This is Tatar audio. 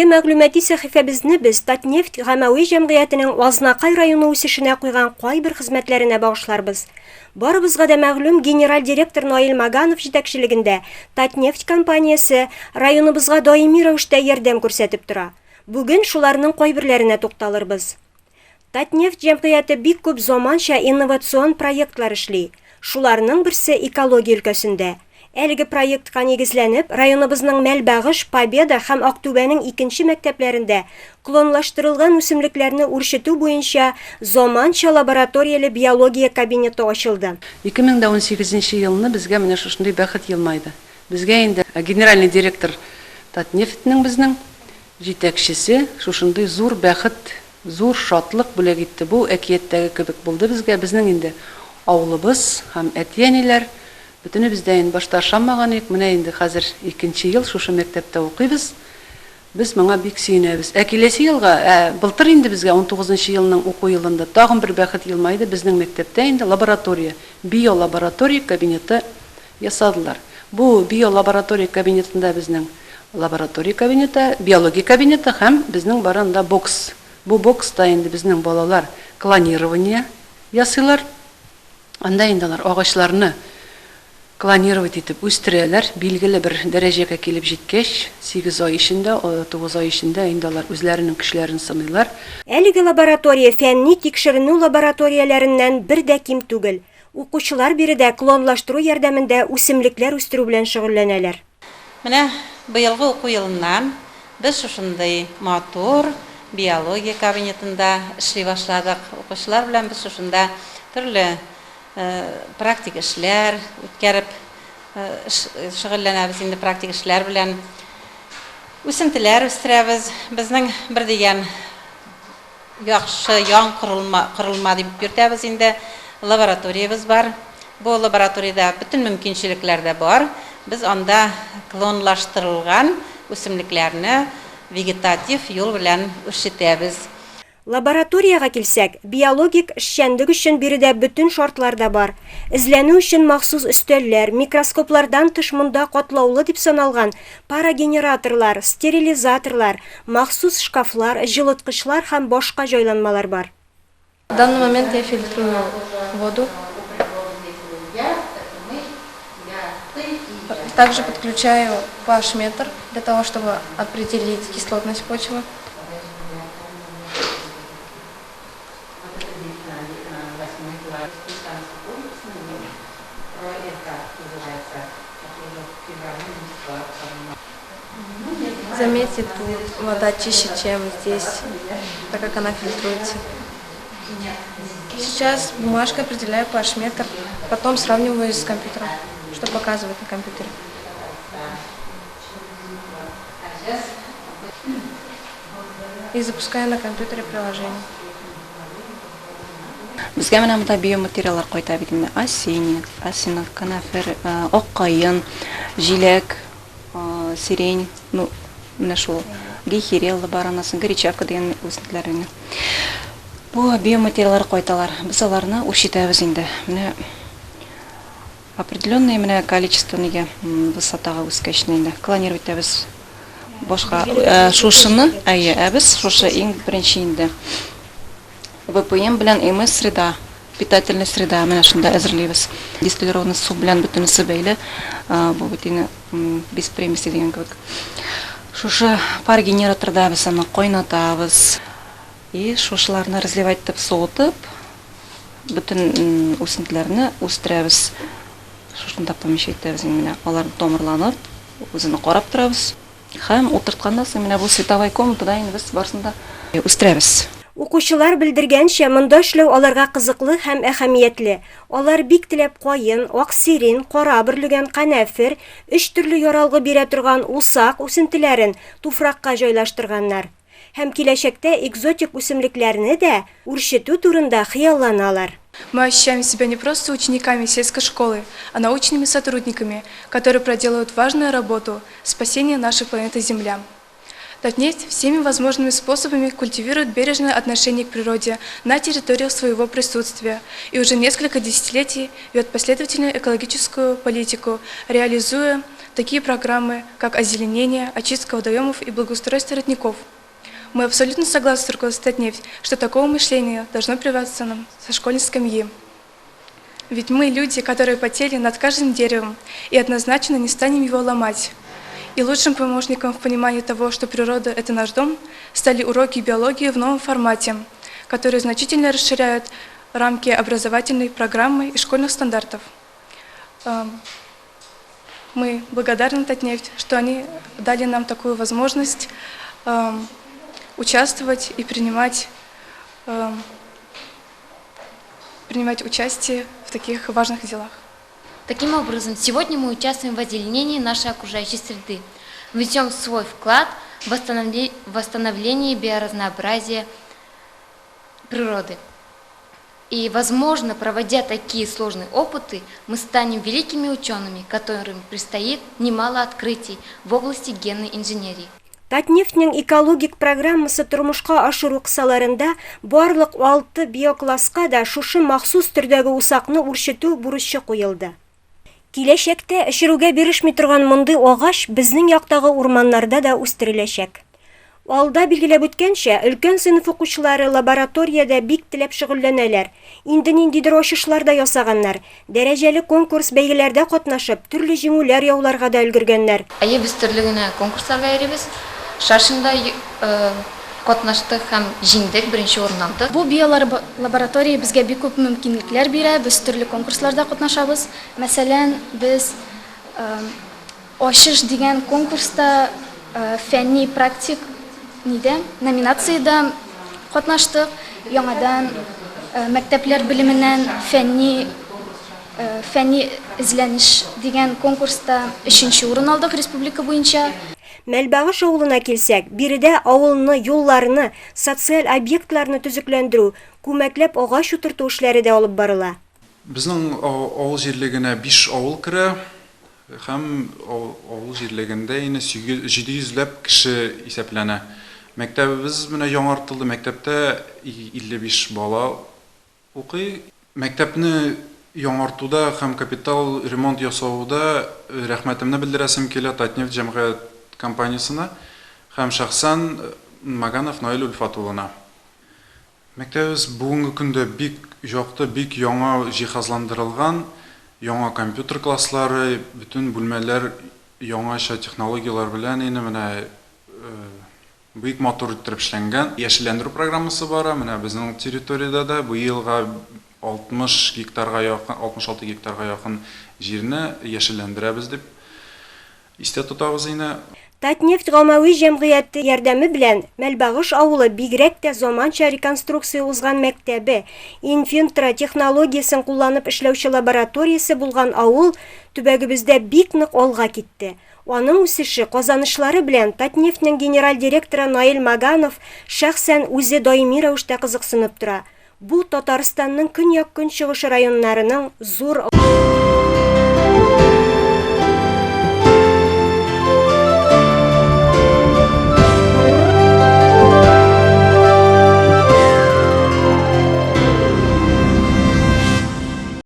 Әлеге мәгълүмати сәхифәбезне без Татнефть гамәви җәмгыятенең Азнакай районы үсешенә куйган кайбер хезмәтләренә багышларбыз. Барыбызга да мәгълүм, генераль директор Наил Маганов җитәкчелегендә Татнефть компаниясе районыбызга даими рәвештә ярдәм күрсәтеп тора. Бүген шуларның кайберләренә тукталырбыз. Татнефть җәмгыяте бик күп заманча инновацион проектлар эшли. Шуларның берсе экология өлкәсендә. Әлеге проектка нигезләнеп, районыбызның Мәлбәгыш, Победа һәм Актүбәнең икенче мәктәпләрендә клонлаштырылган үсемлекләрне үрчетү буенча заманча лабораторияле биология кабинеты ачылды. 2018 елны безгә менә шушындый бәхет елмайды. Безгә инде генеральный директор Татнефтьнең безнең җитәкчесе шушындый зур бәхет, зур шатлык бүләк итте. Бу әкияттәге кебек булды безгә. Безнең инде авылыбыз һәм әтиәниләр бөтенебездә инде башта ышанмаган идек. Менә инде хәзер 2нче ел шушы мәктәптә укыйбыз. Біз моңа бик сөенәбез. Киләсе елга, былтыр инде безгә 19нчы елның уку елында тагын бер бәхет елмайды. Безнең мәктәптә инде лаборатория, биолаборатория кабинеты ясадылар. Бу биолаборатория кабинетында безнең лаборатория кабинеты, биология кабинеты һәм безнең барында бокс. Бу бокста инде безнең балалар клонирование ясыйлар. Анда инде алар агачларны клонировать итеп үстерәләр, билгеле бер дәрәҗәгә килеп җиткәч, 8 ай эчендә, 9 ай эчендә инде алар үзләренең көчләрен сыныйлар. Әлеге лаборатория фәнни тикшеренү лабораторияләреннән бер дә ким түгел. Укучылар биредә клонлаштыру ярдәмендә үсемлекләр үстерү белән шөгыльләнәләр. Менә быелгы уку елыннан без шушындый матур биология кабинетында эшли башладык. Укучылар белән без шушында төрле практик эшләр үткәреп шөгыльләнәбез инде практик эшләр белән. Үсентеләр үстерәбез. Безнең бер дигән яхшы яң корылма дип йөртәбез инде. Лабораториябыз бар. Бу лабораториядә бөтен мөмкинчелекләр дә бар. Без анда клонлаштырылган үсемлекләрне вегетатив юл белән үрчетәбез. Лабораторияга килсәк, биологик эшчәнлек өчен биредә бөтен шартлар да бар. Эзләнү өчен махсус өстәлләр, микроскоплардан тыш монда катлаулы дип саналган парагенераторлар, стерилизаторлар, махсус шкафлар, җылыткычлар һәм башка җайланмалар бар. В данный момент я фильтрую воду. Также подключаю pH-метр для того, чтобы определить кислотность почвы. Заметьте, тут вода чище, чем здесь, так как она фильтруется. Сейчас бумажкой определяю pH-метр, потом сравниваю с компьютером, что показывает на компьютере. И запускаю на компьютере приложение. Безгә менә монда биоматериаллар кайта бит инде. Осинник, канафер, аккаен, җиләк, сирень, менә шул гейхерелла бар анасын, горячавка дигән үсентеләрне. Бу биоматериаллар кайталар. Без аларны үрчетәбез инде. Менә определенное менә количество нигә высотага үскәчне инде клонировать итәбез. Башка шушыны, без шушы иң беренче инде. ВПМ белән МС среда, питательная среда менә шунда әзерлибез. Дистиллированный су белән бөтенесе бәйле, бу бөтене без примеси дигән кебек. Шушы пар генераторда без аны кайнатабыз. И шушыларны разливать итеп суытып, бөтен үсентеләрне үстерәбез. Шушында помещать итәбез менә алар томырланып, үзен карап торабыз. Һәм утыртканнан соң менә бу световой комнатада инде без барсында үстерәбез. Укучылар белдергәнчә, монда эшләү аларга кызыклы һәм әһәмиятле. Алар бик теләп каен, аксирин, кара бөрлегән канәфер, 3 төрле яралгы бирә торган усак үсентеләрен туфракка җайлаштырганнар. Һәм киләчәктә экзотик үсемлекләрне дә үрчетү турында хыялланалар. Мы ощущаем себя не просто учениками сельской школы, а научными сотрудниками, которые проделывают важную работу спасения нашей планеты Земля. Татнефть всеми возможными способами культивирует бережное отношение к природе на территориях своего присутствия и уже несколько десятилетий ведет последовательную экологическую политику, реализуя такие программы, как озеленение, очистка водоемов и благоустройство родников. Мы абсолютно согласны с руководством Татнефть, что такого мышления должно прививаться нам со школьной скамьи. Ведь мы люди, которые потели над каждым деревом и однозначно не станем его ломать. И лучшим помощником в понимании того, что природа – это наш дом, стали уроки биологии в новом формате, которые значительно расширяют рамки образовательной программы и школьных стандартов. Мы благодарны Татнефть, что они дали нам такую возможность участвовать и принимать участие в таких важных делах. Таким образом, сегодня мы участвуем в озеленении нашей окружающей среды, внесем свой вклад в восстановление биоразнообразия природы. И, возможно, проводя такие сложные опыты, мы станем великими учеными, которым предстоит немало открытий в области генной инженерии. Татнефтьнең экологик программасы тормышка ашыру кысаларында барлык 6 биокласска да шушы махсус төрдәге усакны үрчетү бурычы куелды. Киләчәктә эшерүгә бирешми торган мондый агач безнең яктагы урманнарда да үстереләчәк. Алда билгеләп үткәнчә, өлкән сыйныф укучылары лабораториядә бик теләп шөгыльләнәләр. Инде ниндидер ачышлар да ясаганнар, дәрәҗәле конкурс бәйгеләрдә катнашып, төрле җиңүләр яуларга да өлгергәннәр. Без төрле генә конкурсларга йөрибез. Шашында катнаштык һәм җиңдек, беренче урын алдык. Бу биолаборатория безгә бик күп мөмкинлекләр бирә. Без төрле конкурсларда катнашабыз. Мәсәлән, без ачыш дигән конкурста фәнни практик номинациядә катнаштык. Яңадан мәктәпләр белеменнән фәнни эзләнеш дигән конкурста 3нче урын алдык республика буенча. Мәлбәгыш авылына килсәк, биредә авылны, юлларны, социаль объектларны төзекләндерү, күмәкләп агач утырту эшләре дә алып барыла. Безнең авыл җирлегенә 5 авыл керә, һәм авыл җирлегендә 700ләп кеше исәпләнә. Мәктәбебез менә яңартылды. Мәктәптә 55 бала укый. Мәктәпне яңартуда һәм капитал ремонт ясауда рәхмәтемне белдерәсем килә Татнефть җәмгыять компаниясына һәм шәхсән Маганов Наил Ульфатуллына. Мәктәбебез бүгенге көндә бик якты, бик яңа җиһазландырылган, яңа компьютер класслары, бүтән бүлмәләр яңаша технологиялар белән менә бик матур итеп эшләнгән. Яшелләндерү программасы бара. Менә безнең территориядә дә бу елга 66 гектарга якын җирне яшелләндерәбез дип истә тотабыз инде. Татнефть гаммави җәмгыяте ярдәме белән Мәлбәгыш авылы бигрәк тә заманча реконструкция узган мәктәбе, Инфинтра технологиясын кулланып эшләүче лабораториясе булган авыл төбәгебездә бик нык алга китте. Аның үсеше, казанышлары белән Татнефтьнең генераль директоры Наил Маганов шәхсән үзе даими рәвештә кызыксынып тора. Бу Татарстанның көньяк-көнчыгыш районнарының зур